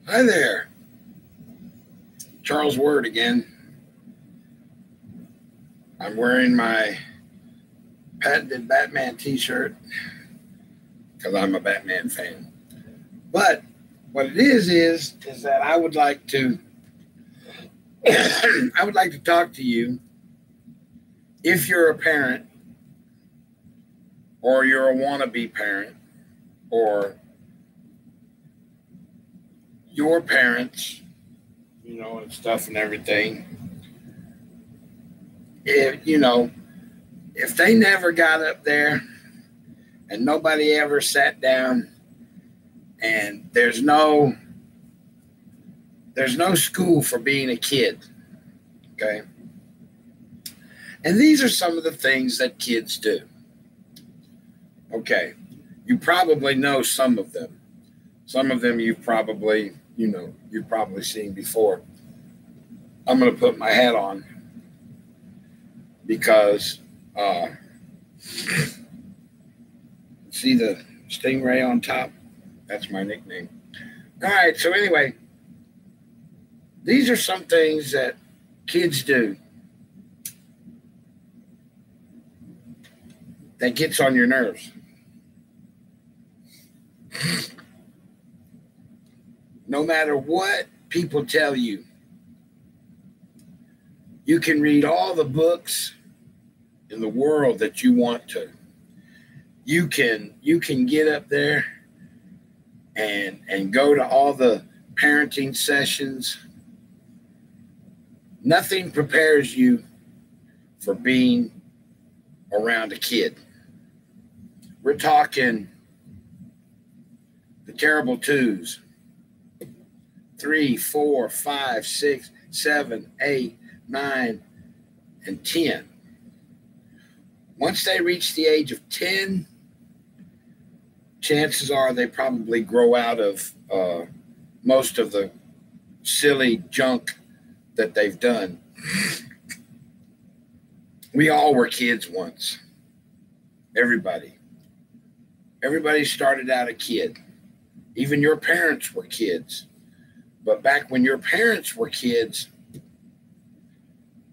Hi there, Charles Word again. I'm wearing my patented Batman t-shirt because I'm a Batman fan. But what it is that I would like to I would like to talk to you if you're a parent or you're a wannabe parent or your parents, and stuff and everything. If they never got up there and nobody ever sat down and there's no school for being a kid, okay? And these are some of the things that kids do. Okay, you probably know some of them. Some of them you've probably seen before. I'm going to put my hat on because see the stingray on top? That's my nickname. All right, so anyway, these are some things that kids do that gets on your nerves. No matter what people tell you, you can read all the books in the world that you want to. You can get up there and go to all the parenting sessions. Nothing prepares you for being around a kid. We're talking the terrible twos. 3, 4, 5, 6, 7, 8, 9, and 10. Once they reach the age of 10, chances are they probably grow out of most of the silly junk that they've done. We all were kids once. Everybody started out a kid. Even your parents were kids. But back when your parents were kids,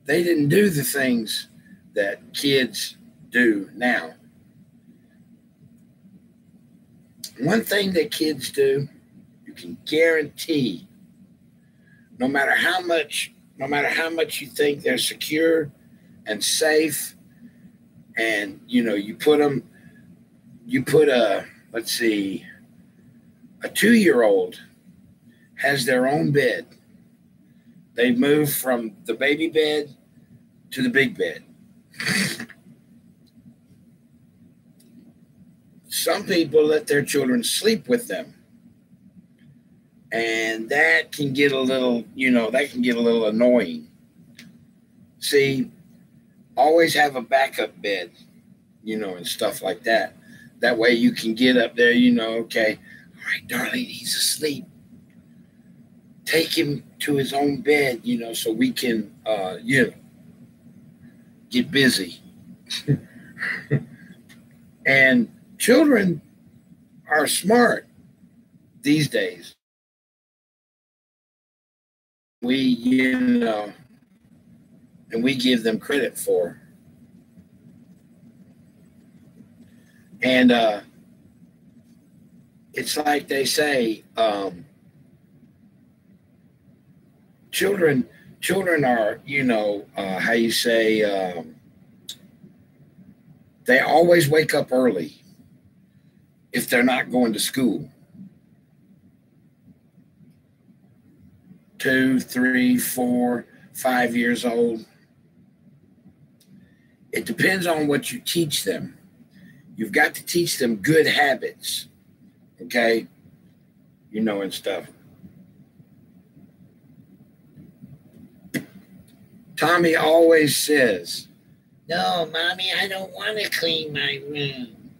they didn't do the things that kids do now. One thing that kids do, you can guarantee, no matter how much you think they're secure and safe, and you put a 2-year-old has their own bed. They move from the baby bed to the big bed. Some people let their children sleep with them. And that can get a little annoying. See, always have a backup bed, and stuff like that. That way you can get up there, okay, all right, darling, he's asleep. Take him to his own bed, so we can, get busy. And children are smart these days. And we give them credit for. And it's like they say, children are, how you say, they always wake up early if they're not going to school. 2, 3, 4, 5 years old. It depends on what you teach them. You've got to teach them good habits, okay? And stuff. Tommy always says, "No, Mommy, I don't want to clean my room.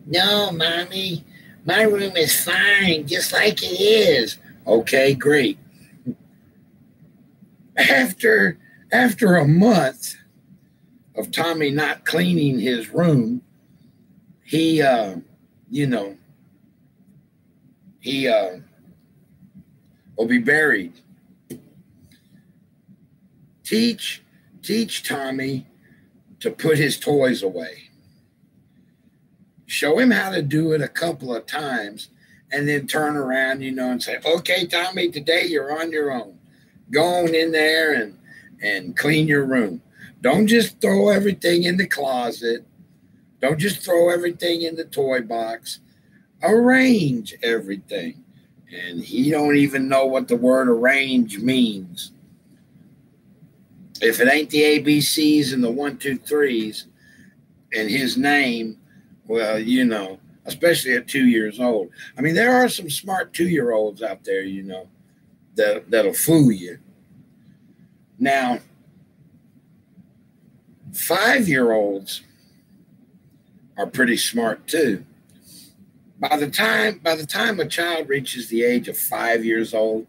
No, Mommy, my room is fine, just like it is." Okay, great. After a month of Tommy not cleaning his room, he or be buried. Teach Tommy to put his toys away. Show him how to do it a couple of times and then turn around, and say, okay, Tommy, today you're on your own. Go on in there and clean your room. Don't just throw everything in the closet. Don't just throw everything in the toy box. Arrange everything. And he don't even know what the word arrange means. If it ain't the ABCs and the 1, 2, 3s and his name, well, especially at 2 years old. I mean, there are some smart 2-year-olds out there, that'll fool you. Now, 5-year-olds are pretty smart too. By the time a child reaches the age of 5 years old,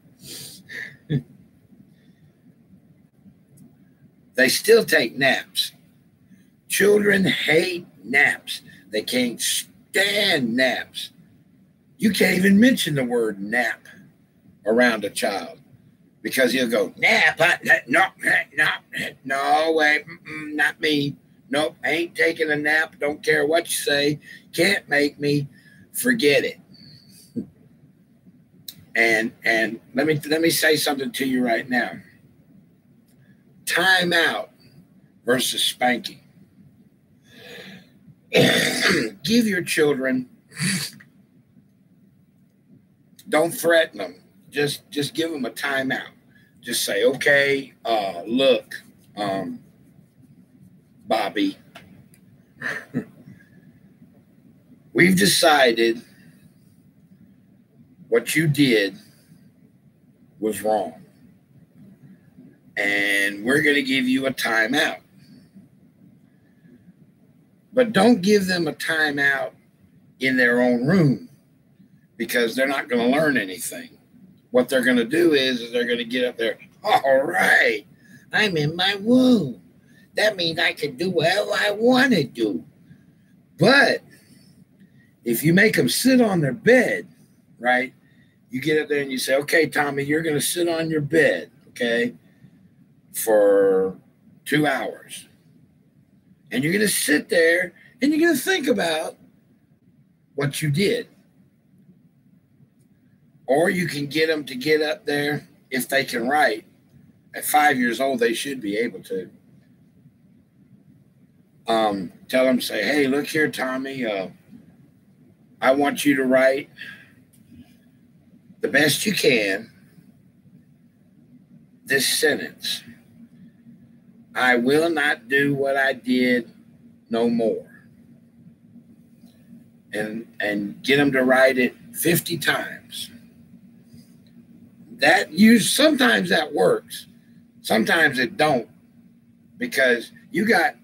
they still take naps. Children hate naps. They can't stand naps. You can't even mention the word nap around a child because he'll go, nap, no, wait, not me. Nope, ain't taking a nap. Don't care what you say. Can't make me. Forget it. And let me say something to you right now. Time out versus spanking. Give your children, don't threaten them. Just give them a timeout. Just say, okay, look, Bobby, we've decided what you did was wrong. And we're going to give you a timeout. But don't give them a timeout in their own room because they're not going to learn anything. What they're going to do is they're going to get up there. All right, I'm in my room. That means I can do whatever I want to do. But if you make them sit on their bed, right, you get up there and you say, okay, Tommy, you're going to sit on your bed, okay, for 2 hours. And you're going to sit there and you're going to think about what you did. Or you can get them to get up there if they can write. At 5 years old, they should be able to. Tell them, say, hey, look here, Tommy, I want you to write the best you can this sentence. I will not do what I did no more. And get them to write it 50 times. Sometimes that works. Sometimes it don't. Because you got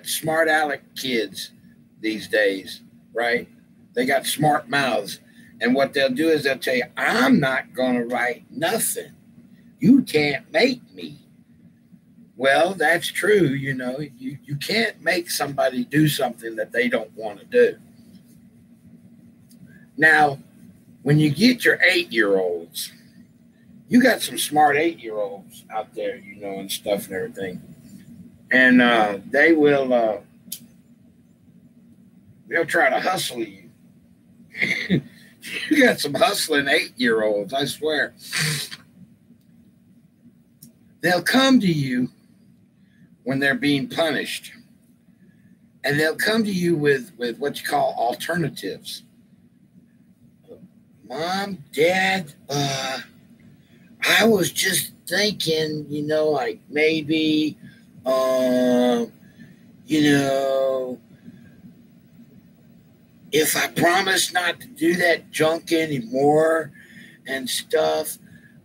smart aleck kids these days, right? They got smart mouths. And what they'll do is they'll tell you, I'm not going to write nothing. You can't make me. Well, that's true. You can't make somebody do something that they don't want to do. Now, when you get your 8-year-olds, you got some smart 8-year-olds out there, and stuff and everything. And they'll try to hustle you. You got some hustling 8-year-olds, I swear. They'll come to you when they're being punished. And they'll come to you with what you call alternatives. Mom, Dad, I was just thinking, like maybe, if I promise not to do that junk anymore and stuff,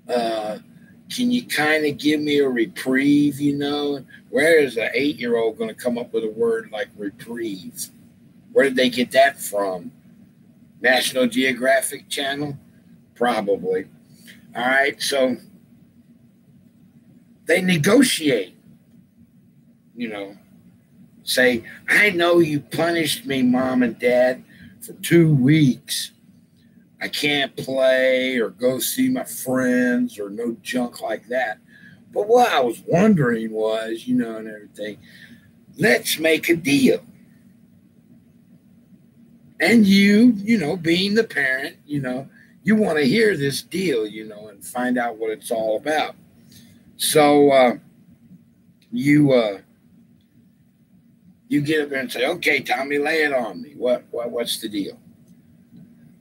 can you kind of give me a reprieve, Where is an 8-year-old going to come up with a word like reprieve? Where did they get that from? National Geographic Channel? Probably. All right, so they negotiate, say, I know you punished me, Mom and Dad, for 2 weeks. I can't play or go see my friends or no junk like that. But what I was wondering was, and everything, let's make a deal. And being the parent, you want to hear this deal, and find out what it's all about. So you you get up there and say, "Okay, Tommy, lay it on me. What's the deal?"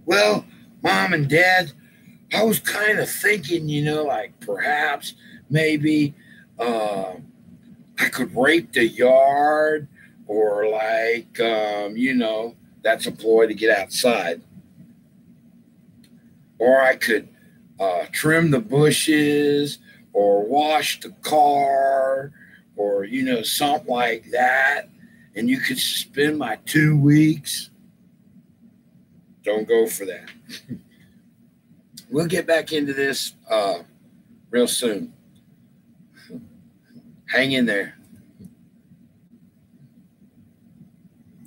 Well, Mom and Dad, I was kind of thinking, like perhaps maybe I could rake the yard, or like that's a ploy to get outside, or I could trim the bushes, or wash the car, or something like that, and you could spend my 2 weeks. Don't go for that. We'll get back into this real soon. Hang in there.